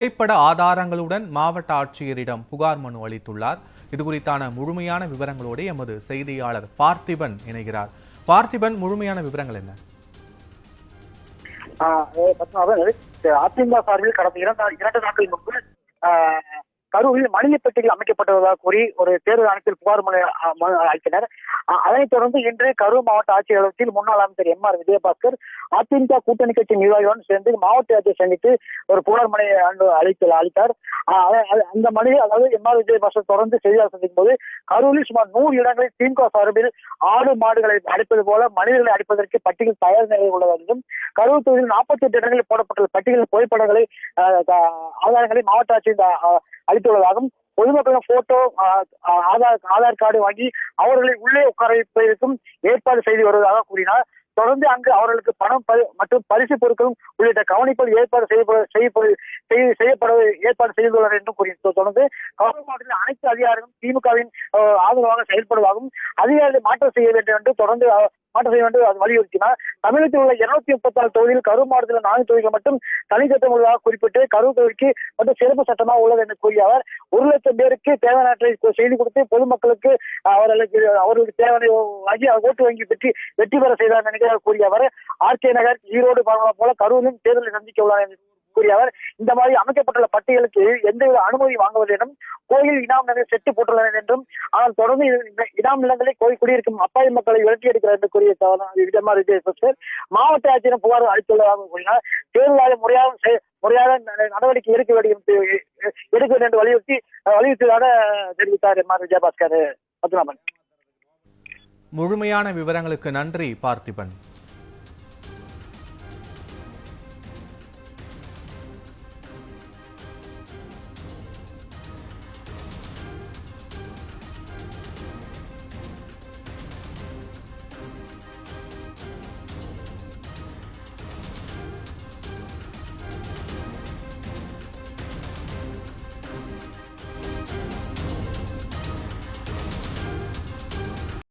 புகைப்பட ஆதாரங்களுடன் மாவட்ட ஆட்சியரிடம் புகார் மனு அளித்துள்ளார். இதுகுறித்தான முழுமையான விவரங்களோடு எமது செய்தியாளர் பார்த்திபன் இணைகிறார். பார்த்திபன், முழுமையான விவரங்கள் என்ன? அதிமுக சார்பில் கடந்த இரண்டு நாட்கள் முன்பு கரூரில் மனித பெட்டிகள் அமைக்கப்பட்டுள்ளதாக கூறி ஒரு தேர்தல் ஆணையத்தில் புகார் மனு அளித்தனர். அதனைத் தொடர்ந்து இன்று கரூர் மாவட்ட ஆட்சியரகத்தில் முன்னாள் அமைச்சர் எம்.ஆர். விஜயபாஸ்கர் அதிமுக கூட்டணி கட்சி நிர்வாகிகளுடன் சேர்ந்து மாவட்ட ஆட்சியை சந்தித்து ஒரு புகார் மனு அளித்தார். அந்த மனு, அதாவது எம்.ஆர். விஜயபாஸ்கர் தொடர்ந்து செய்தியாளர் சந்திக்கும் போது கரூரில் சுமார் 100 இடங்களில் திமுக சார்பில் ஆடு மாடுகளை அடிப்பது போல மனிதர்களை அடிப்பதற்கு பட்டியல் தயார் நிலையில் உள்ளது என்றும், கரூர் தொகுதியில் 48 இடங்களில் போடப்பட்டுள்ள பட்டியல் புகைப்படங்களை ஆதாரங்களை மாவட்ட ஆட்சியர் அளித்துள்ளதாகவும், பொதுமக்களின் போட்டோ, ஆதார் கார்டு வாங்கி அவர்களை உள்ளே உட்கார வைப்பதற்கும் ஏற்பாடு செய்து வருவதாக கூறினார். தொடர்ந்து அங்கு அவர்களுக்கு பணம் மற்றும் பரிசு பொருட்களும் உள்ளிட்ட கவனிப்புகள் ஏற்பாடு செய்துள்ளனர் என்றும் கூறினார். தொடர்ந்து கரூர் மாவட்டத்தில் அனைத்து அதிகாரிகளும் திமுகவின் ஆதரவாக செயல்படுவதாகவும், அதிகாரிகளை மாற்றம் செய்ய வேண்டும் என்று தொடர்ந்து மாற்றம் செய்ய வேண்டும் அது வலியுறுத்தினார். தமிழகத்தில் உள்ள 234 தொகுதியில் கரூர் மாவட்டத்தில் 4 தொகுதிகள் மட்டும் தனி சட்டம் உள்ளதாக குறிப்பிட்டு கரூர் தொகுதிக்கு மட்டும் சிறப்பு சட்டமாக உள்ளது என்று கூறிய அவர், 1 லட்சம் பேருக்கு தேவையானவற்றை செய்து கொடுத்து பொதுமக்களுக்கு அவர்களுக்கு தேவையான வாங்கி ஓட்டு வங்கி வெற்றி பெற செய்தார் நினைக்கிறார் கூறிய அவர், ஆர்கே நகர், ஈரோடு போல கரூரிலும் தேர்தலை சந்திக்க உள்ளார் என்று கூறிய அவர், இந்த மாதிரி அமைக்கப்பட்டுள்ள பட்டியலுக்கு எந்தவித அனுமதி வாங்குவது என்றும், கோயில் இனாம் நிலையம் செட்டு போட்டுள்ளனர் என்றும், ஆனால் தொடர்ந்து இனாம் நிலங்களை கோயில் குடியிருக்கும் அப்பாவி மக்களை விரட்டி எடுக்கிறார் என்று கூறிய மாவட்ட ஆட்சியரும் புகார் அளித்துள்ளதாக கூறினார். தேர்தல் ஆணையம் முறையாக நடவடிக்கை எடுக்க வேண்டும் என்று வலியுறுத்தியதாக தெரிவித்தார் எம்.ஆர். விஜயபாஸ்கர். முழுமையான விவரங்களுக்கு நன்றி பார்த்திபன்.